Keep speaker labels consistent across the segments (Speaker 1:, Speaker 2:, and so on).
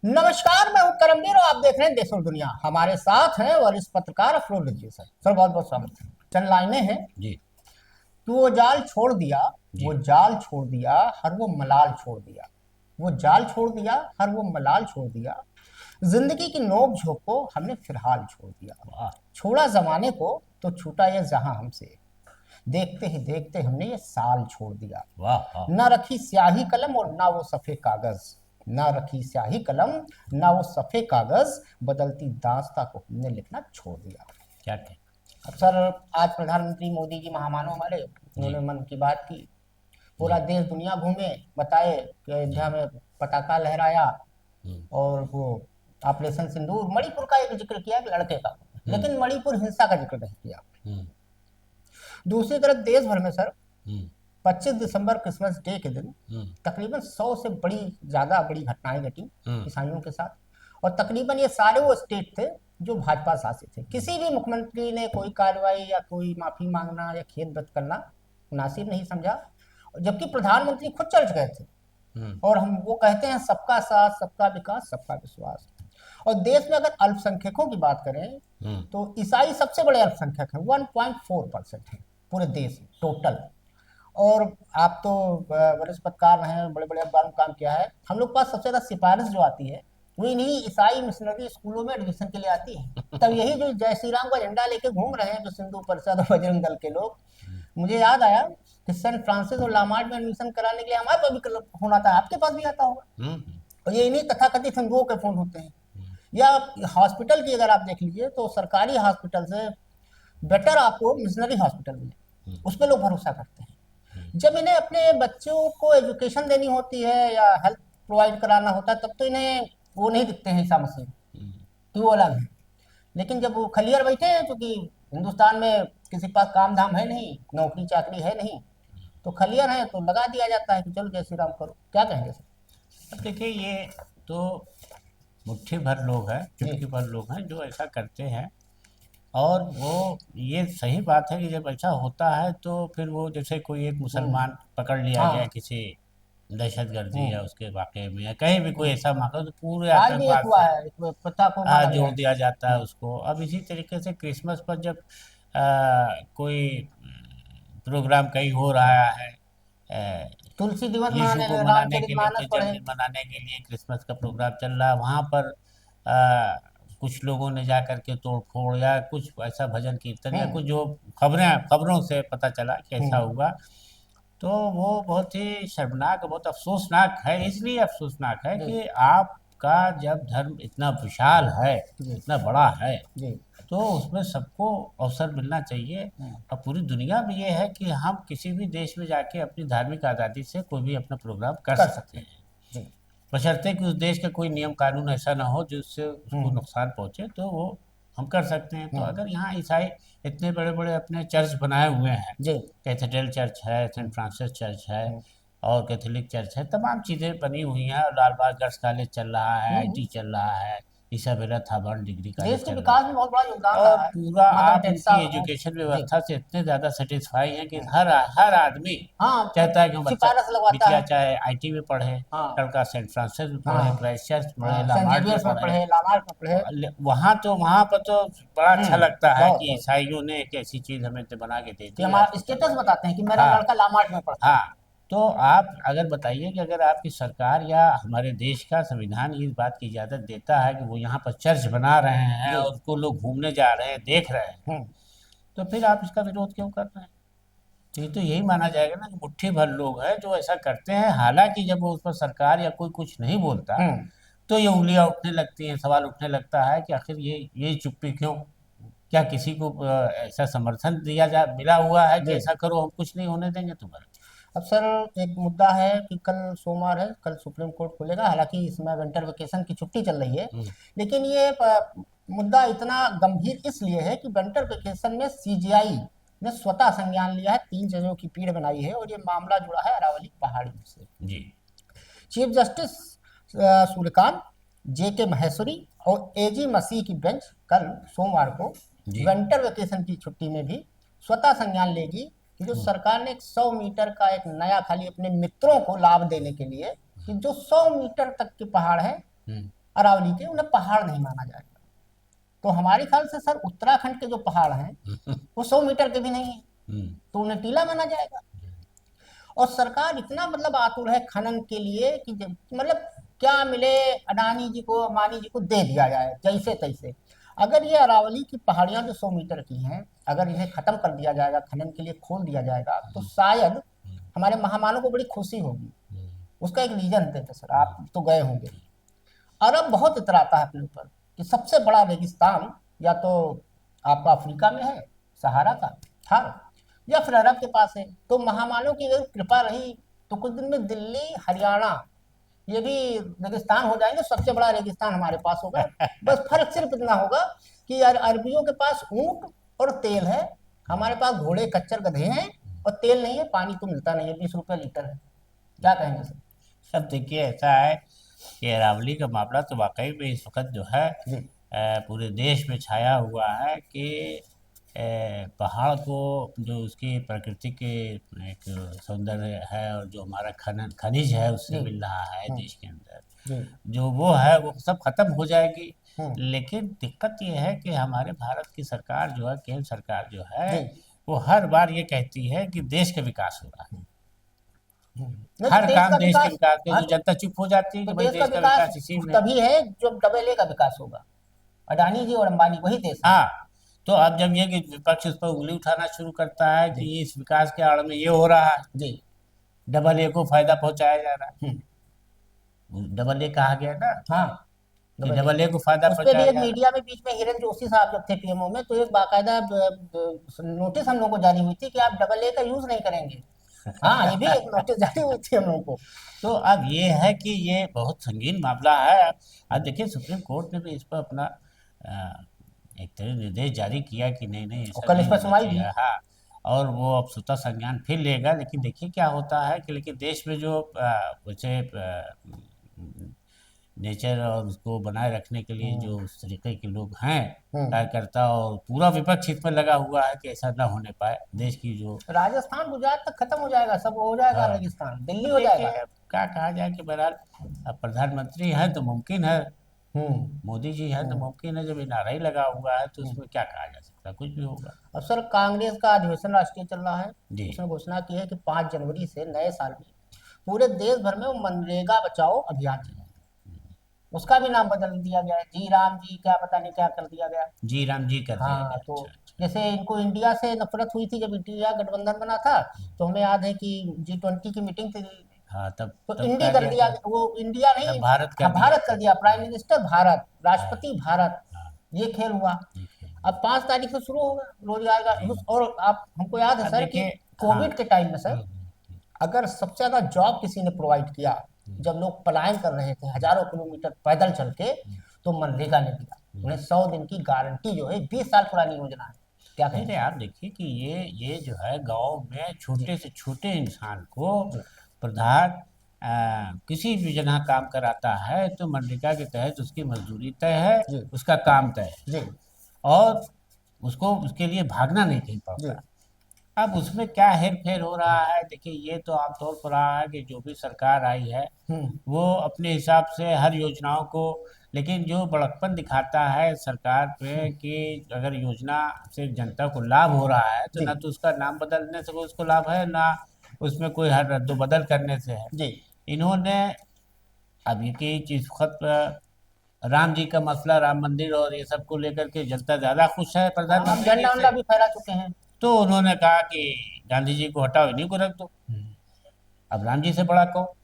Speaker 1: नमस्कार, मैं हूं करमवीर और आप देख रहे हैं देश और दुनिया। हमारे साथ हैं वरिष्ठ पत्रकार अफरोज रजवी सर। सर बहुत बहुत स्वागत है। चंद लाइनें हैं
Speaker 2: जी।
Speaker 1: कि वो जाल छोड़ दिया, वो
Speaker 2: जी।
Speaker 1: जाल छोड़ दिया, हर वो मलाल छोड़ दिया। वो जाल छोड़ दिया, हर वो मलाल छोड़ दिया। जिंदगी की नोक झोंक को हमने फिलहाल छोड़ दिया।
Speaker 2: वाह।
Speaker 1: छोड़ा जमाने को तो छूटा ये जहां हमसे। देखते ही देखते हमने ये साल छोड़ दिया।
Speaker 2: वाह। वाह।
Speaker 1: न रखी स्याही कलम और ना वो सफ़े कागज। ना रखी स्याही कलम, ना वो सफ़े कागज। बदलती दास्ता को हमने लिखना छोड़ दिया।
Speaker 2: क्या कहें।
Speaker 1: अब सर, आज प्रधानमंत्री मोदी जी महामानव हमारे,
Speaker 2: जी।
Speaker 1: उन्होंने मन की बात की। पूरा
Speaker 2: जी।
Speaker 1: देश दुनिया घूमे, बताए कि अयोध्या
Speaker 2: जी।
Speaker 1: में पताका लहराया।
Speaker 2: हम्म।
Speaker 1: और वो ऑपरेशन सिंदूर, मणिपुर का एक जिक्र किया, एक लड़के का।
Speaker 2: हम्म।
Speaker 1: लेकिन मणिपुर हिंसा का जिक्र नहीं किया।
Speaker 2: हम्म।
Speaker 1: दूसरी तरफ देश भर में सर,
Speaker 2: हम्म।
Speaker 1: 25 दिसंबर क्रिसमस डे के दिन
Speaker 2: हम्म।
Speaker 1: तकरीबन 100 से ज़्यादा बड़ी घटनाएं घटी
Speaker 2: हम्म।
Speaker 1: ईसाइयों के साथ। और तकरीबन ये सारे वो स्टेट थे जो भाजपा शासित थे। किसी भी मुख्यमंत्री ने कोई कार्रवाई या कोई माफी मांगना या खेद व्यक्त करना मुनासिब नहीं समझा। जबकि प्रधानमंत्री खुद चर्च गए थे
Speaker 2: हम्म।
Speaker 1: और हम वो कहते हैं सबका साथ, सबका विकास, सबका विश्वास। और देश में अगर अल्पसंख्यकों की बात करें
Speaker 2: हम्म।
Speaker 1: तो ईसाई सबसे बड़े अल्पसंख्यक हैं, 1.4% है पूरे देश में टोटल। और आप तो वरिष्ठ पत्रकार रहे हैं, बड़े बड़े अखबार में काम किया है। हम लोग के पास सबसे ज्यादा सिफारिश जो आती है वो इन्हीं ईसाई मिशनरी स्कूलों में एडमिशन के लिए आती है। तब यही जो जय श्री राम का झंडा लेके घूम रहे हैं जो सिंधु परिषद और बजरंग दल के लोग, मुझे याद आया कि सेंट फ्रांसिस और लामार्ट में एडमिशन कराने के लिए हमारे पास भी फोन आता है, आपके पास भी आता होगा।
Speaker 2: हम्म।
Speaker 1: और ये इन्हीं तथाकथित हिंदुओं के फोन होते हैं। या हॉस्पिटल की अगर आप देख लीजिए तो सरकारी हॉस्पिटल से बेटर आपको मिशनरी हॉस्पिटल मिले, उस पर लोग भरोसा करते हैं। जब इन्हें अपने बच्चों को एजुकेशन देनी होती है या हेल्थ प्रोवाइड कराना होता है तब तो इन्हें वो नहीं दिखते हैं ईसा मसीह, कि वो अलग है। लेकिन जब वो खलियर बैठे हैं, क्योंकि हिंदुस्तान में किसी के पास काम धाम है नहीं, नौकरी चाकरी है नहीं, तो खलियर है तो लगा दिया जाता है कि चलो जय श्री राम करो। क्या कहेंगे सर?
Speaker 2: अब देखिए, ये तो मुट्ठी भर लोग हैं,
Speaker 1: जी।
Speaker 2: चुटकी भर लोग हैं जो ऐसा करते हैं। और वो, ये सही बात है कि जब ऐसा होता है तो फिर वो, जैसे कोई एक मुसलमान पकड़ लिया गया
Speaker 1: हाँ।
Speaker 2: किसी दहशतगर्दी या
Speaker 1: हम्म।
Speaker 2: उसके वाक़े में या कहीं भी कोई
Speaker 1: हम्म।
Speaker 2: ऐसा मामला, तो पूरे
Speaker 1: आज भी एक
Speaker 2: आतंकवाद
Speaker 1: हुआ
Speaker 2: से
Speaker 1: है, एक प्रथा को मारा गया
Speaker 2: जोड़
Speaker 1: है।
Speaker 2: दिया जाता है
Speaker 1: हम्म।
Speaker 2: उसको। अब इसी तरीके से क्रिसमस पर जब कोई प्रोग्राम कहीं हो रहा है, अ,
Speaker 1: तुलसी दिवस
Speaker 2: यीशु
Speaker 1: मनाने,
Speaker 2: को मनाने
Speaker 1: रामचरित
Speaker 2: के लिए,
Speaker 1: मानस
Speaker 2: उनके
Speaker 1: पढ़े।
Speaker 2: जन्मदिन मनाने के लिए क्रिसमस का प्रोग्राम चल रहा है, वहाँ पर कुछ लोगों ने जा कर के तोड़ फोड़ या कुछ ऐसा भजन कीर्तन या
Speaker 1: हम्म।
Speaker 2: कुछ जो खबरों से पता चला कि ऐसा
Speaker 1: हम्म।
Speaker 2: हुआ, तो वो बहुत ही शर्मनाक, बहुत अफसोसनाक है। इसलिए अफसोसनाक है
Speaker 1: जी।
Speaker 2: कि आपका जब धर्म इतना विशाल है,
Speaker 1: जी।
Speaker 2: इतना बड़ा है,
Speaker 1: जी।
Speaker 2: तो उसमें सबको अवसर मिलना चाहिए।
Speaker 1: हम्म।
Speaker 2: और पूरी दुनिया में ये है कि हम किसी भी देश में जाके अपनी धार्मिक आज़ादी से कोई भी अपना प्रोग्राम कर
Speaker 1: कर
Speaker 2: सकते
Speaker 1: सकते हैं।
Speaker 2: हैं,
Speaker 1: जी।
Speaker 2: बशर्ते कि उस देश का कोई नियम कानून ऐसा ना हो जिससे उसको
Speaker 1: हम्म।
Speaker 2: नुकसान पहुंचे, तो वो हम कर सकते हैं। तो
Speaker 1: हम्म।
Speaker 2: अगर यहाँ ईसाई इतने बड़े बड़े अपने चर्च बनाए हुए हैं,
Speaker 1: जी।
Speaker 2: कैथेड्रल चर्च है,
Speaker 1: हम्म।
Speaker 2: सेंट फ्रांसिस चर्च है,
Speaker 1: हम्म।
Speaker 2: और कैथोलिक चर्च है, तमाम चीज़ें बनी हुई हैं, और लाल बाग गर्ल्स कॉलेज चल रहा है,
Speaker 1: हम्म।
Speaker 2: आईटी चल रहा है, इसाबेला थाबर्न डिग्री कॉलेज
Speaker 1: देश के
Speaker 2: चल
Speaker 1: विकास
Speaker 2: रहा
Speaker 1: में
Speaker 2: है।
Speaker 1: बहुत बड़ा योगदान
Speaker 2: और
Speaker 1: रहा है।
Speaker 2: पूरा
Speaker 1: मदर
Speaker 2: आप
Speaker 1: टेरेसा
Speaker 2: उनकी
Speaker 1: हैं।
Speaker 2: एजुकेशन
Speaker 1: जी।
Speaker 2: व्यवस्था से इतने ज़्यादा सेटिस्फाई हैं कि
Speaker 1: हम्म।
Speaker 2: हर हर आदमी
Speaker 1: हाँ,
Speaker 2: चाहता है कि बच्चा,
Speaker 1: सिफारिश लगवाता
Speaker 2: बिटिया
Speaker 1: है।
Speaker 2: चाहे आईटी में पढ़े,
Speaker 1: हाँ।
Speaker 2: लड़का सेंट फ्रांसिस में पढ़े,
Speaker 1: हाँ।
Speaker 2: क्राइस्ट चर्च में पढ़े,
Speaker 1: हाँ, सेंट
Speaker 2: लामार्ट में
Speaker 1: जेवियर्स में
Speaker 2: पढ़े।
Speaker 1: पढ़े, लामार्ट में पढ़े।
Speaker 2: वहाँ पर तो बड़ा अच्छा लगता है
Speaker 1: बहुत
Speaker 2: कि
Speaker 1: बहुत।
Speaker 2: ईसाइयों ने एक ऐसी चीज़ हमें तो बना के दे
Speaker 1: कि
Speaker 2: दी
Speaker 1: हमारा
Speaker 2: आपको
Speaker 1: स्टेटस
Speaker 2: पढ़ने के
Speaker 1: बताते हैं कि
Speaker 2: लिए।
Speaker 1: मेरा
Speaker 2: हाँ।
Speaker 1: लड़का लामार्ट में पढ़ता है।
Speaker 2: हाँ। तो आप अगर बताइए कि अगर आपकी सरकार या हमारे देश का संविधान इस बात की इजाज़त देता है कि वो यहाँ पर चर्च बना रहे हैं
Speaker 1: जी।
Speaker 2: और उसको लोग घूमने जा रहे हैं, देख रहे हैं,
Speaker 1: हम्म।
Speaker 2: तो फिर आप इसका विरोध क्यों कर रहे हैं? तो ये तो यही माना जाएगा ना कि मुट्ठी भर लोग हैं जो ऐसा करते हैं। हालांकि जब वो उस पर सरकार या कोई कुछ नहीं बोलता,
Speaker 1: हम्म।
Speaker 2: तो ये उंगलियां उठने लगती हैं, सवाल उठने लगता है कि आखिर ये चुप्पी क्यों? क्या किसी को ऐसा समर्थन दिया जा मिला हुआ है कि
Speaker 1: जी।
Speaker 2: ऐसा करो, हम कुछ नहीं होने देंगे तुम्हारा?
Speaker 1: अब सर, एक मुद्दा है कि कल सोमवार है, कल सुप्रीम कोर्ट खुलेगा। हालांकि इसमें विंटर वेकेशन की छुट्टी चल रही है।
Speaker 2: हम्म।
Speaker 1: लेकिन ये मुद्दा इतना गंभीर इसलिए है कि विंटर वेकेशन में सीजीआई ने स्वतः संज्ञान लिया है, 3 जजों की पीठ बनाई है और ये मामला जुड़ा है अरावली पहाड़ी से।
Speaker 2: जी।
Speaker 1: चीफ जस्टिस सूर्यकांत, जे के महेश्वरी और एजी मसीह की बेंच कल सोमवार को
Speaker 2: जी।
Speaker 1: विंटर वेकेशन की छुट्टी में भी स्वतः संज्ञान लेगी कि जो सरकार ने एक 100 मीटर का एक नया, खाली अपने मित्रों को लाभ देने के लिए, कि जो 100 मीटर तक के पहाड़ है
Speaker 2: हम्म।
Speaker 1: अरावली के, उन्हें पहाड़ नहीं माना जाएगा। तो हमारे ख्याल से सर उत्तराखंड के जो पहाड़ हैं वो 100 मीटर के भी नहीं है, तो उन्हें टीला माना जाएगा। और सरकार इतना मतलब आतुर है खनन के लिए कि मतलब क्या मिले अडानी जी को, अंबानी जी को दे दिया जाए जैसे तैसे। अगर ये अरावली की पहाड़ियां जो 100 मीटर की हैं, अगर इन्हें खत्म कर दिया जाएगा, खनन के लिए खोल दिया जाएगा, तो शायद हमारे महामानव को बड़ी खुशी होगी। उसका एक रीजन देते सर, आप तो गए होंगे, अरब बहुत इतराता है अपने ऊपर कि सबसे बड़ा रेगिस्तान या तो आपका अफ्रीका में है, सहारा का थार, या फिर अरब के पास है। तो महामानव की अगर कृपा रही तो कुछ दिन में दिल्ली, हरियाणा ये भी रेगिस्तान हो जाएंगे, सबसे बड़ा रेगिस्तान हमारे पास होगा। बस फर्क सिर्फ इतना होगा कि यार अरबियों के पास ऊंट और तेल है, हमारे पास घोड़े खच्चर गधे हैं और तेल नहीं है, पानी तो मिलता नहीं है, 20 रुपये लीटर है। क्या कहेंगे सर?
Speaker 2: सब देखिए ऐसा है कि अरावली का मामला तो वाकई में इस वक्त जो है
Speaker 1: जी
Speaker 2: पूरे देश में छाया हुआ है कि पहाड़ को जो उसकी प्रकृति के एक सौंदर्य है और जो हमारा खनिज है उससे
Speaker 1: जी
Speaker 2: मिल रहा है देश के अंदर,
Speaker 1: जी
Speaker 2: जो वो है वो सब खत्म हो जाएगी।
Speaker 1: हम्म,
Speaker 2: लेकिन दिक्कत ये है कि हमारे भारत की सरकार जो है, केंद्र सरकार जो है,
Speaker 1: जी
Speaker 2: वो हर बार ये कहती है कि देश का विकास हो रहा है।
Speaker 1: नहीं,
Speaker 2: हर
Speaker 1: तो देश
Speaker 2: काम
Speaker 1: का
Speaker 2: देश के
Speaker 1: विकास,
Speaker 2: विकास के,
Speaker 1: हाँ,
Speaker 2: जो जनता चुप हो जाती है
Speaker 1: तो
Speaker 2: कि भाई
Speaker 1: देश का
Speaker 2: देश का
Speaker 1: विकास
Speaker 2: विकास इसी में है।
Speaker 1: तभी है जब डबल ए का विकास होगा। अडानी जी और अंबानी वही देश है।
Speaker 2: हाँ, तो अब जब ये कि विपक्ष उस पर उंगली उठाना शुरू करता है
Speaker 1: जी
Speaker 2: कि इस विकास के आड़ में ये हो रहा है,
Speaker 1: जी
Speaker 2: डबल ए को फायदा पहुंचाया जा रहा
Speaker 1: हम्म,
Speaker 2: है, डबल ए कहा गया ना
Speaker 1: हाँ
Speaker 2: कि
Speaker 1: डबल ए।
Speaker 2: डबल ए को फायदा
Speaker 1: उस पे भी
Speaker 2: पहुंचाया
Speaker 1: एक
Speaker 2: जा रहा
Speaker 1: मीडिया में बीच में हिरन जोशी साहब जब थे पीएमओ में, तो एक बाकायदा नोटिस हम लोग को जारी हुई थी कि आप डबल ए का यूज नहीं करेंगे। हाँ, ये भी एक नोटिस जारी हुई थी हम लोगों को।
Speaker 2: है। तो अब ये है कि ये बहुत संगीन मामला है। अब देखिए सुप्रीम कोर्ट ने भी इस पर अपना अ, एक तरह निर्देश जारी किया कि नहीं नहीं
Speaker 1: और
Speaker 2: ऐसा
Speaker 1: कल
Speaker 2: नहीं
Speaker 1: इस पर
Speaker 2: होना
Speaker 1: सुनवाई
Speaker 2: चाहिए।
Speaker 1: भी।
Speaker 2: हाँ, और वो अब स्वतः संज्ञान फिर लेगा। लेकिन देखिए क्या होता है कि लेकिन देश में जो वैसे नेचर और उसको बनाए रखने के लिए जो उस तरीके के लोग हैं
Speaker 1: हम्म,
Speaker 2: कार्यकर्ता, और पूरा विपक्ष इसमें लगा हुआ है कि ऐसा ना होने पाए देश की जो।
Speaker 1: राजस्थान गुजरात तक खत्म हो जाएगा, सब हो जाएगा
Speaker 2: हाँ,
Speaker 1: रेगिस्तान, दिल्ली
Speaker 2: तो
Speaker 1: हो
Speaker 2: देखिए
Speaker 1: जाएगा।
Speaker 2: अब क्या कहा जाए कि बहरहाल अब प्रधानमंत्री है तो मुमकिन है,
Speaker 1: हम्म
Speaker 2: मोदी जी है तो
Speaker 1: हम्म
Speaker 2: मुमकिन है, जब ये नारा ही लगा हुआ है तो
Speaker 1: हम्म।
Speaker 2: उसमें क्या कहा जा सकता है, कुछ भी होगा।
Speaker 1: अब सर कांग्रेस का अधिवेशन राष्ट्रीय चल रहा है।
Speaker 2: जी।
Speaker 1: उसने घोषणा की है कि 5 जनवरी से नए साल में पूरे देश भर में वो मनरेगा बचाओ अभियान चलाएंगे। उसका भी नाम बदल दिया गया है, जी राम जी क्या पता नहीं क्या कर दिया गया।
Speaker 2: जी राम जी कर दिया
Speaker 1: हाँ,
Speaker 2: गया,
Speaker 1: तो
Speaker 2: अच्छा अच्छा।
Speaker 1: जैसे इनको इंडिया से नफरत हुई थी जब इंडिया गठबंधन बना था, तो हमें याद है कि G20 की मीटिंग थी दिल्ली में,
Speaker 2: हाँ, तब
Speaker 1: तो
Speaker 2: तब
Speaker 1: इंडी
Speaker 2: क्या
Speaker 1: कर
Speaker 2: किया
Speaker 1: दिया,
Speaker 2: था,
Speaker 1: वो इंडिया
Speaker 2: तब
Speaker 1: नहीं,
Speaker 2: भारत कर
Speaker 1: हाँ
Speaker 2: दिया
Speaker 1: भारत कर
Speaker 2: था।
Speaker 1: दिया, प्राइम
Speaker 2: हाँ
Speaker 1: मिनिस्टर भारत,
Speaker 2: हाँ
Speaker 1: राष्ट्रपति भारत।
Speaker 2: हाँ,
Speaker 1: ये खेल हुआ।
Speaker 2: ठीक है।
Speaker 1: अब 5 तारीख से शुरू होगा रोजगार का
Speaker 2: जी।
Speaker 1: और आप हमको याद है
Speaker 2: अब
Speaker 1: सर कि
Speaker 2: देखिए। हाँ।
Speaker 1: कोविड के टाइम में सर, अगर सबसे ज्यादा जॉब किसी ने प्रोवाइड किया जब लोग पलायन कर रहे थे हजारों किलोमीटर पैदल चल के, तो मनरेगा ने दिया। उन्हें 100 दिन की गारंटी जो है, 20 साल पुरानी योजना है। क्या
Speaker 2: नहीं
Speaker 1: कहेंगे?
Speaker 2: नहीं, आप देखिए कि ये जो है गांव में
Speaker 1: जी
Speaker 2: छोटे से छोटे इंसान को
Speaker 1: जी
Speaker 2: प्रधान किसी भी जगह काम कराता है तो मनरेगा के तहत उसकी मजदूरी तय है,
Speaker 1: जी
Speaker 2: उसका काम तय है,
Speaker 1: जी
Speaker 2: और उसको उसके लिए भागना नहीं कहीं
Speaker 1: जी
Speaker 2: पड़ता। अब उसमें क्या हेर फेर हो रहा है, देखिए ये तो आमतौर पर रहा है कि जो भी सरकार आई है
Speaker 1: हम्म
Speaker 2: वो अपने हिसाब से हर योजनाओं को, लेकिन जो बड़कपन दिखाता है सरकार पे कि अगर योजना से जनता को लाभ हो रहा है तो
Speaker 1: जी
Speaker 2: ना तो उसका नाम बदलने से उसको लाभ है, ना उसमें कोई हर रद्दोबदल करने से है।
Speaker 1: जी
Speaker 2: इन्होंने अभी की चीज वक्त राम जी का मसला, राम मंदिर और ये सब को लेकर के जनता ज्यादा खुश है
Speaker 1: आप
Speaker 2: प्रधानमंत्री जी
Speaker 1: झंडा
Speaker 2: से।
Speaker 1: उंडा भी फहरा चुके हैं।
Speaker 2: तो उन्होंने कहा कि गांधी जी को हटाओ, इन्हीं को रख दो, अब राम जी से बड़ा कहो।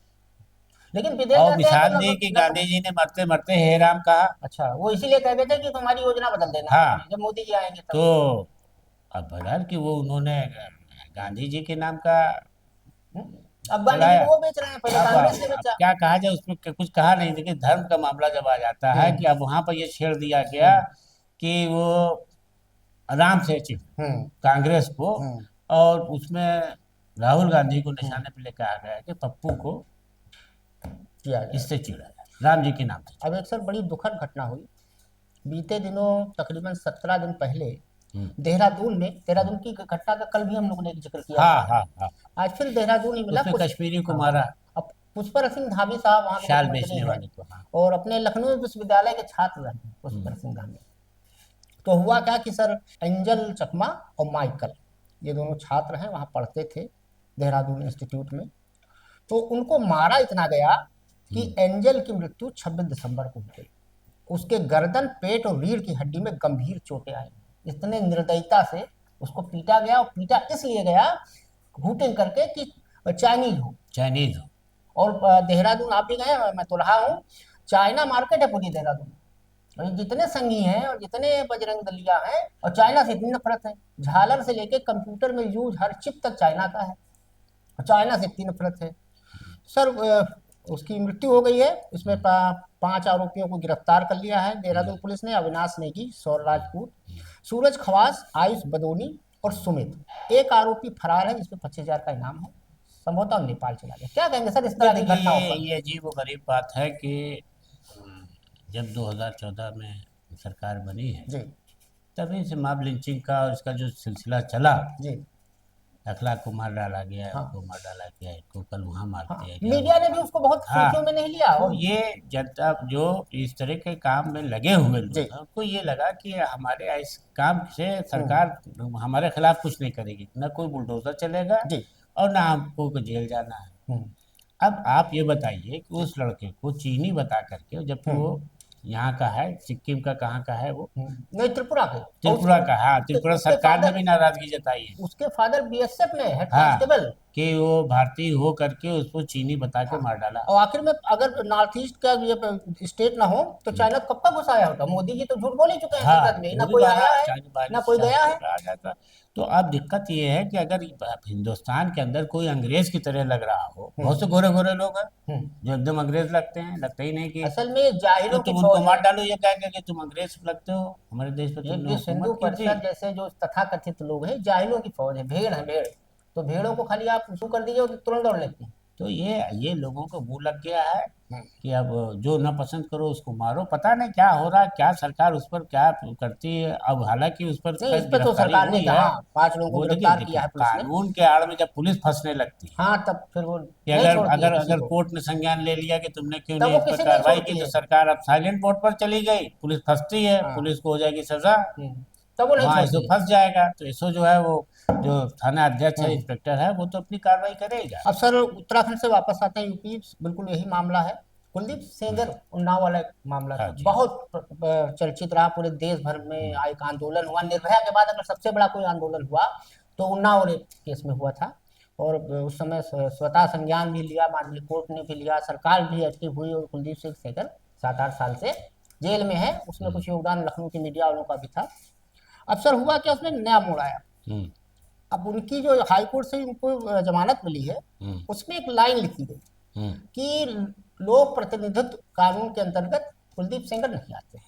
Speaker 1: लेकिन विदेश
Speaker 2: और
Speaker 1: जाते हैं तो
Speaker 2: मिसाल दी कि गांधी जी ने मरते मरते हे राम कहा।
Speaker 1: अच्छा, वो इसीलिए कह रहे थे कि तुम्हारी योजना बदल देना
Speaker 2: हाँ,
Speaker 1: जब मोदी जी आएंगे
Speaker 2: तो
Speaker 1: तब।
Speaker 2: अब बहरहाल कि वो उन्होंने गांधी जी के नाम का
Speaker 1: हम्म? अब गांधी जी
Speaker 2: चलाया।
Speaker 1: को वो बेच रहे हैं, पहले कांग्रेस ने
Speaker 2: अब
Speaker 1: बेचा।
Speaker 2: क्या कहा जाए, उसमें कुछ कहा नहीं। देखिए धर्म का मामला जब आ जाता है
Speaker 1: हम्म
Speaker 2: कि अब वहां पर ये छेड़ दिया गया
Speaker 1: हम्म
Speaker 2: कि वो राम से चिढ़
Speaker 1: हम्म
Speaker 2: कांग्रेस को,
Speaker 1: हम्म
Speaker 2: और उसमें राहुल गांधी को
Speaker 1: हम्म,
Speaker 2: निशाने पे लेकर आ गया कि पप्पू को
Speaker 1: किया गया।
Speaker 2: इससे चिढ़ा है, राम जी के नाम से
Speaker 1: अब एक सर बड़ी दुखद घटना हुई बीते दिनों, तकरीबन 17 दिन पहले,
Speaker 2: चिढ़ा।
Speaker 1: देहरादून की घटना का कल भी हम लोगों ने एक जिक्र किया
Speaker 2: हाँ
Speaker 1: था।
Speaker 2: हाँ हाँ,
Speaker 1: आज फिर देहरादून ही मिला
Speaker 2: उसमें
Speaker 1: कुछ।
Speaker 2: कश्मीरी को
Speaker 1: हाँ,
Speaker 2: मारा।
Speaker 1: अब पुष्कर सिंह धामी साहब वहाँ के
Speaker 2: शाल
Speaker 1: मुख्यमंत्री
Speaker 2: बेचने
Speaker 1: हैं,
Speaker 2: वाले को, हाँ।
Speaker 1: और अपने लखनऊ विश्वविद्यालय के छात्र रहे पुष्कर सिंह धामी। तो हुआ क्या कि सर एंजल चकमा और माइकल, ये दोनों छात्र हैं, वहाँ पढ़ते थे देहरादून इंस्टीट्यूट में। तो उनको मारा इतना गया कि एंजल की मृत्यु 26 दिसंबर को हो गई। उसके गर्दन, पेट और रीढ़ की हड्डी में गंभीर चोटें आई। इतने निर्दयता से उसको पीटा गया, और पीटा इसलिए गया हुटिंग करके कि चाइनीज हो।
Speaker 2: चाइनीज हो।
Speaker 1: और देहरादून आप भी गए, मैं तो रहा हूँ, चाइना मार्केट है पूरी देहरादून। और जितने संगी हैं और जितने बजरंग दलिया हैं, और चाइना से इतनी नफरत है, झालर से लेके कंप्यूटर में यूज हर चिप तक चाइना का है, और चाइना से इतनी नफरत है। सर उसकी मृत्यु हो गई है। इसमें 5 आरोपियों को गिरफ्तार कर लिया है देहरादून पुलिस ने। अविनाश नेगी, सौर राजपूत, सूरज खवास, आयुष बदोनी और सुमित। एक आरोपी फरार है जिसपे 25,000 का इनाम है, संभवतः नेपाल चला गया। क्या कहेंगे सर इस तरह की घटनाओं पर?
Speaker 2: ये अजीब और गरीब बात है कि जब 2014 में सरकार बनी है,
Speaker 1: जी
Speaker 2: तभी से मॉब लिंचिंग का और इसका जो सिलसिला चला,
Speaker 1: जी,
Speaker 2: अखलाक को मार डाला गया,
Speaker 1: हाँ
Speaker 2: उसको मार डाला गया, इसको कल वहाँ मार
Speaker 1: हाँ,
Speaker 2: दिया गया।
Speaker 1: मीडिया ने भी उसको बहुत
Speaker 2: हाँ,
Speaker 1: सुर्खियों में नहीं लिया।
Speaker 2: तो
Speaker 1: और
Speaker 2: ये जनता जो इस तरह के काम में लगे हुए लोग
Speaker 1: जी
Speaker 2: हैं, उनको ये लगा कि हमारे इस काम से सरकार हमारे खिलाफ कुछ नहीं करेगी, न कोई बुलडोजर चलेगा
Speaker 1: जी,
Speaker 2: और ना हमको जेल जाना है।
Speaker 1: हम्म,
Speaker 2: अब आप ये बताइए कि उस लड़के को चीनी बता करके, जबकि वो यहाँ का है, सिक्किम का, कहाँ का है वो,
Speaker 1: नहीं त्रिपुरा के, और
Speaker 2: त्रिपुरा का, हाँ, त्रिपुरा
Speaker 1: उसके
Speaker 2: सरकार ने
Speaker 1: फादर,
Speaker 2: भी नाराजगी जताई है,
Speaker 1: उसके फादर बीएसएफ में हेड
Speaker 2: हाँ,
Speaker 1: कांस्टेबल।
Speaker 2: कि वो भारतीय हो करके उसको चीनी बता के मार डाला।
Speaker 1: और आखिर में अगर नॉर्थ ईस्ट का ये स्टेट ना हो तो चाइना कब का घुसाया होता? मोदी जी तो झूठ बोल ही चुके हैं
Speaker 2: हाँ,
Speaker 1: संसद में, ना
Speaker 2: वो भी
Speaker 1: कोई
Speaker 2: बाहर
Speaker 1: आया है
Speaker 2: चाइना बाहर
Speaker 1: ना कोई गया है।
Speaker 2: आ जाता। तो अब दिक्कत ये है कि अगर हिंदुस्तान के अंदर कोई अंग्रेज की तरह लग रहा हो, बहुत से गोरे गोरे लोग हैं जो एकदम अंग्रेज लगते हैं, लगता ही नहीं कि,
Speaker 1: असल में
Speaker 2: तो
Speaker 1: जाहिलों की
Speaker 2: तुम
Speaker 1: फौज
Speaker 2: उनको
Speaker 1: है।
Speaker 2: मार डालो, ये कह के कि तुम अंग्रेज लगते हो, हमारे देश पे
Speaker 1: ये
Speaker 2: तुमने
Speaker 1: विश्व हिंदू
Speaker 2: हुकूमत की थी।
Speaker 1: परिषद जैसे जो तथाकथित लोग हैं, जाहिलों की फौज है, भेड़ है भेड़। तो भेड़ों को खाली आप शुरू कर दीजिए तो तुरंत दौड़ लेती हैं।
Speaker 2: तो ये लोगों को मुंह लग गया है कि अब जो ना पसंद करो उसको मारो। पता नहीं क्या हो रहा है, क्या सरकार उस पर क्या करती है। अब हालांकि उस पर
Speaker 1: नहीं, इस पे तो
Speaker 2: गिरफ्तारी
Speaker 1: सरकार ने
Speaker 2: हुई है,
Speaker 1: हाँ 5 लोगों को
Speaker 2: वो देखिए
Speaker 1: गिरफ्तार
Speaker 2: देखिए
Speaker 1: किया है पुलिस ने।
Speaker 2: कानून के आड़ में जब पुलिस फंसने लगती है,
Speaker 1: हाँ तब फिर वो
Speaker 2: कि
Speaker 1: नहीं
Speaker 2: अगर
Speaker 1: छोड़ती है
Speaker 2: अगर
Speaker 1: किसी
Speaker 2: अगर
Speaker 1: को,
Speaker 2: कोर्ट ने संज्ञान ले लिया कि तुमने क्यों
Speaker 1: तब
Speaker 2: नहीं
Speaker 1: वो
Speaker 2: इस पर
Speaker 1: किसी नहीं
Speaker 2: कार्रवाई की,
Speaker 1: छोड़ती
Speaker 2: तो
Speaker 1: है।
Speaker 2: सरकार अब साइलेंट मोड पर चली गई, पुलिस फंसती है,
Speaker 1: हाँ,
Speaker 2: पुलिस को हो जाएगी सजा,
Speaker 1: तब वो नहीं
Speaker 2: वहाँ ऐसो
Speaker 1: छोड़ती है।
Speaker 2: फंस जाएगा। तो ऐसो जो है वो जो थाना अध्यक्ष है, इंस्पेक्टर है, वो तो अपनी कार्रवाई करेगा।
Speaker 1: अब सर उत्तराखंड से वापस आते हैं यूपी, बिल्कुल यही मामला है। कुलदीप सेंगर उन्नाव वाला एक मामला
Speaker 2: हाँ
Speaker 1: था,
Speaker 2: जी।
Speaker 1: बहुत चर्चित रहा, पूरे देश भर में एक आंदोलन हुआ। निर्भया के बाद अगर सबसे बड़ा कोई आंदोलन हुआ तो उन्नाव रेप केस में हुआ था। और उस समय स्वतः संज्ञान भी लिया, माननीय कोर्ट ने भी लिया, सरकार भी एक्टिव हुई, और कुलदीप सिंह सेंगर 7-8 साल से जेल में है। उसमें कुछ योगदान लखनऊ की मीडिया वालों का भी था। अब सर हुआ क्या, उसमें नया मोड़ आया।
Speaker 2: हम्म,
Speaker 1: अब उनकी जो हाई कोर्ट से उनको जमानत मिली है,
Speaker 2: हम्म,
Speaker 1: उसमें एक लाइन लिखी गई
Speaker 2: हम्म,
Speaker 1: कि लोक प्रतिनिधित्व कानून के अंतर्गत कुलदीप सेंगर नहीं आते हैं।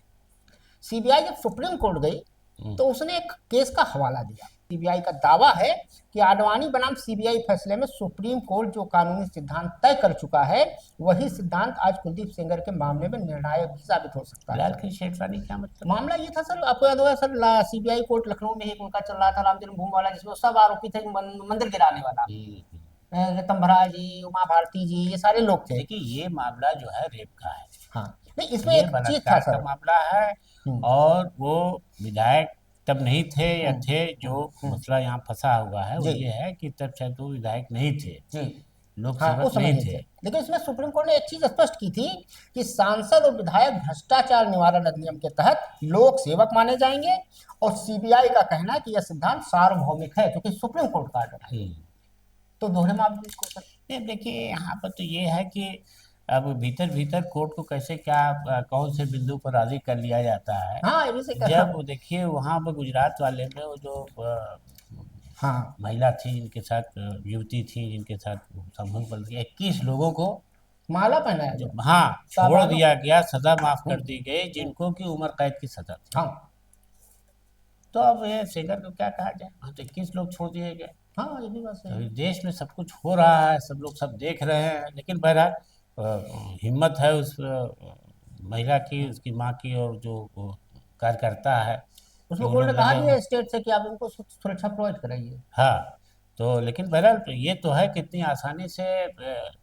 Speaker 1: सीबीआई जब सुप्रीम कोर्ट गई तो उसने एक केस का हवाला दिया। सीबीआई का दावा है कि आडवाणी बनाम सीबीआई फैसले में सुप्रीम कोर्ट जो कानूनी सिद्धांत तय कर चुका है, वही सिद्धांत आज कुलदीप सेंगर के मामले में निर्णायक भी साबित हो सकता है।
Speaker 2: लाल की शेरवानी क्या मतलब?
Speaker 1: मामला ये था सर, आपको याद होगा सर, सीबीआई कोर्ट लखनऊ में एक उनका चल रहा था राम जन्मभूमि वाला, जिसमें सब आरोपी थे, मंदिर गिराने वाला, ऋतंभरा जी, उमा भारती जी, ये सारे लोग थे।
Speaker 2: देखिए ये मामला जो है रेप का है,
Speaker 1: हाँ नहीं, इसमें
Speaker 2: ये
Speaker 1: एक चीज था
Speaker 2: बलात्कार का
Speaker 1: सर।
Speaker 2: मामला है। और वो विधायक तब नहीं थे या थे, जो मसला यहाँ फंसा हुआ है वो
Speaker 1: जी
Speaker 2: ये है कि तब शायद वो विधायक नहीं थे,
Speaker 1: जी,
Speaker 2: लोक
Speaker 1: हाँ
Speaker 2: सेवक
Speaker 1: उस समय
Speaker 2: नहीं
Speaker 1: नहीं
Speaker 2: थे।
Speaker 1: थे। लेकिन इसमें सुप्रीम कोर्ट ने एक चीज स्पष्ट की थी कि सांसद और विधायक भ्रष्टाचार निवारण अधिनियम के तहत लोक सेवक माने जाएंगे। और सीबीआई का कहना है कि यह सिद्धांत सार्वभौमिक है, क्योंकि सुप्रीम कोर्ट का आर्डर है। तो दोहरे मामले को सर,
Speaker 2: नहीं, देखिए यहाँ पर तो ये है कि अब भीतर भीतर कोर्ट को कैसे क्या कौन से बिंदु पर राजी कर लिया जाता है।
Speaker 1: हाँ ये भी सही कहा।
Speaker 2: जब देखिए वहाँ पर गुजरात वाले में वो जो
Speaker 1: हाँ
Speaker 2: महिला थी जिनके साथ, युवती थी जिनके साथ संबंध बन गया, 21 लोगों को
Speaker 1: माला पहनाया
Speaker 2: जो
Speaker 1: गया।
Speaker 2: हाँ छोड़
Speaker 1: साबानो।
Speaker 2: दिया गया, सजा माफ कर दी गई, जिनको की उम्र कैद की सजा थी।
Speaker 1: हाँ
Speaker 2: तो अब ये सेंगर को क्या कहा जाए, हाँ तो 21 लोग छोड़ दिए गए।
Speaker 1: हाँ ये भी बात सही
Speaker 2: अभी
Speaker 1: है।
Speaker 2: देश में सब कुछ हो रहा है, सब लोग सब देख रहे हैं, लेकिन बहरहाल हिम्मत है उस महिला की, उसकी माँ की, और जो वो कार्यकर्ता है कि
Speaker 1: उसमें
Speaker 2: वो
Speaker 1: कोर्ट
Speaker 2: लोग
Speaker 1: ने कहा
Speaker 2: लगे
Speaker 1: भी
Speaker 2: हुए।
Speaker 1: है स्टेट से कि आप इनको सुरक्षा प्रोवाइड कराइए।
Speaker 2: हाँ, तो लेकिन बहरहाल ये तो है कि इतनी आसानी से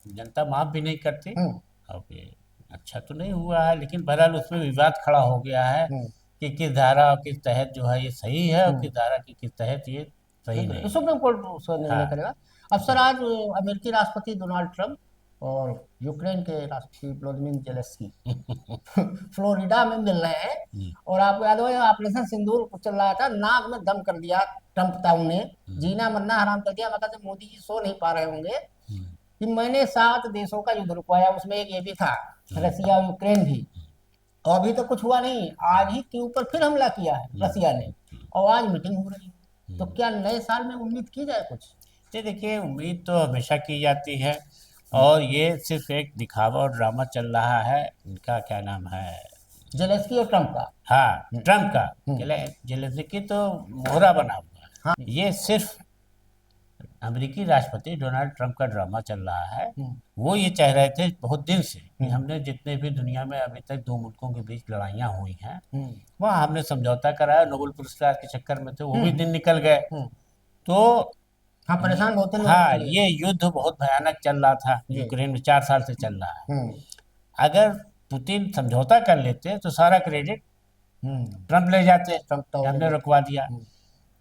Speaker 2: जनता माफ़ भी नहीं करती।
Speaker 1: हम्म,
Speaker 2: अब ये अच्छा तो नहीं हुआ है, लेकिन बहरहाल उसमें विवाद खड़ा हो गया है
Speaker 1: हम्म,
Speaker 2: कि किस धारा और किस तहत जो है ये सही है और
Speaker 1: हम्म।
Speaker 2: किस धारा की किस तहत ये सही
Speaker 1: तो
Speaker 2: नहीं है।
Speaker 1: सुप्रीम कोर्ट उसका निर्णय
Speaker 2: हाँ।
Speaker 1: करेगा। अब सर, आज अमेरिकी राष्ट्रपति डोनाल्ड ट्रंप और यूक्रेन के राष्ट्रपति व्लादिमीर जेलेंस्की फ्लोरिडा में मिल रहे हैं।
Speaker 2: हम्म,
Speaker 1: और आपको याद होगा ऑपरेशन सिंदूर चल रहा था, नाक में दम कर दिया ट्रंप ताऊ ने, जीना मरना हराम कर दिया। मतलब मोदी जी सो नहीं पा रहे होंगे
Speaker 2: हम्म,
Speaker 1: कि मैंने 7 देशों का युद्ध रुकवाया, उसमें एक ये भी था, रसिया और यूक्रेन भी। और अभी तो कुछ हुआ नहीं, आज ही के ऊपर फिर हमला किया है रसिया ने, और आज मीटिंग हो रही है। तो क्या नए साल में उम्मीद की जाए कुछ?
Speaker 2: ये देखिए, उम्मीद तो हमेशा की जाती है, और ये सिर्फ एक दिखावा और ड्रामा चल रहा है। इनका क्या नाम है?
Speaker 1: जेलेंस्की और ट्रंप का।
Speaker 2: हाँ, ट्रम्प का।
Speaker 1: हम्म,
Speaker 2: जेलेंस्की तो मोहरा बना हुआ
Speaker 1: हाँ।
Speaker 2: है। ये सिर्फ अमेरिकी राष्ट्रपति डोनाल्ड ट्रंप का ड्रामा चल रहा है।
Speaker 1: हम्म,
Speaker 2: वो ये चाह रहे थे बहुत दिन से कि
Speaker 1: हम्म,
Speaker 2: हमने जितने भी दुनिया में अभी तक दो मुल्कों के बीच लड़ाइयाँ हुई हैं,
Speaker 1: हम्म,
Speaker 2: वहाँ हमने समझौता कराया। नोबेल पुरस्कार के चक्कर में थे, वो भी
Speaker 1: हम्म,
Speaker 2: दिन निकल गए।
Speaker 1: हम्म।
Speaker 2: तो
Speaker 1: हाँ, परेशान बहुत थे लोग
Speaker 2: हाँ,
Speaker 1: उसके लिए।
Speaker 2: ये युद्ध बहुत भयानक चल रहा था,
Speaker 1: जी।
Speaker 2: यूक्रेन में 4 साल से चल रहा है।
Speaker 1: हम्म,
Speaker 2: अगर पुतिन समझौता कर लेते तो सारा क्रेडिट
Speaker 1: हम्म।
Speaker 2: ट्रंप ले जाते
Speaker 1: ट्रंप तो
Speaker 2: कि हमने
Speaker 1: already-
Speaker 2: रुकवा दिया।
Speaker 1: हम्म।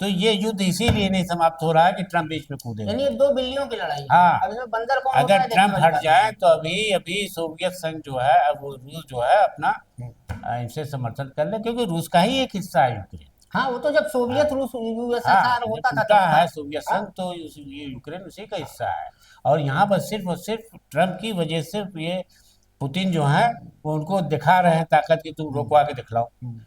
Speaker 2: तो ये युद्ध इसीलिए नहीं समाप्त हो रहा है कि ट्रंप बीच में कूदे
Speaker 1: यानी
Speaker 2: हुए
Speaker 1: ये
Speaker 2: हैं।
Speaker 1: 2 बिल्लियों की लड़ाई है।
Speaker 2: हाँ,
Speaker 1: अब इसमें बंदर कौन होता
Speaker 2: अगर
Speaker 1: है देखने
Speaker 2: ट्रंप
Speaker 1: वाली
Speaker 2: हट
Speaker 1: बात
Speaker 2: जाए
Speaker 1: है।
Speaker 2: तो अभी अभी सोवियत संघ जो है, अब वो रूस जो है अपना इनसे समर्थन कर ले, क्योंकि रूस का ही एक हिस्सा है यूक्रेन।
Speaker 1: हाँ, वो तो जब
Speaker 2: हाँ,
Speaker 1: सोवियत रूस
Speaker 2: हाँ,
Speaker 1: यूएसएसआर
Speaker 2: जब
Speaker 1: होता था
Speaker 2: टूटा
Speaker 1: तब था।
Speaker 2: है सोवियत
Speaker 1: हाँ।
Speaker 2: संघ तो ये यूक्रेन उसी का हिस्सा है। और यहाँ पर सिर्फ और सिर्फ ट्रंप की वजह से ये पुतिन जो है वो उनको दिखा रहे हैं ताकत कि तुम रोकवा के दिखलाओ।
Speaker 1: हम्म,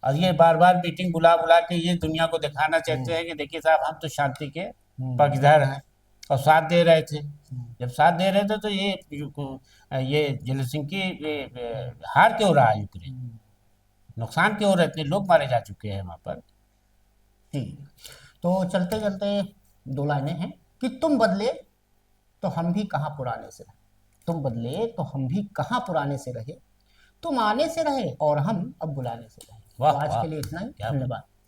Speaker 2: और ये बार बार मीटिंग बुला बुला के ये दुनिया को दिखाना चाहते
Speaker 1: हम्म,
Speaker 2: हैं कि देखिए साहब, हम तो शांति के
Speaker 1: हम्म,
Speaker 2: पक्षधर हैं और साथ दे रहे थे। जब साथ दे रहे थे तो ये जेलेंस्की हार क्यों रहा है यूक्रेन?
Speaker 1: हम्म।
Speaker 2: नुकसान क्यों हो रहे? इतने लोग मारे जा चुके हैं वहाँ पर।
Speaker 1: जी। तो चलते चलते 2 लाइनें हैं कि तुम बदले तो हम भी कहाँ पुराने से रहे। तुम बदले तो हम भी कहाँ पुराने से रहे, तुम आने से रहे और हम अब बुलाने से रहे। तो
Speaker 2: वाह
Speaker 1: आज
Speaker 2: वाह,
Speaker 1: के लिए इतना ही।
Speaker 2: क्या
Speaker 1: धन्यवाद।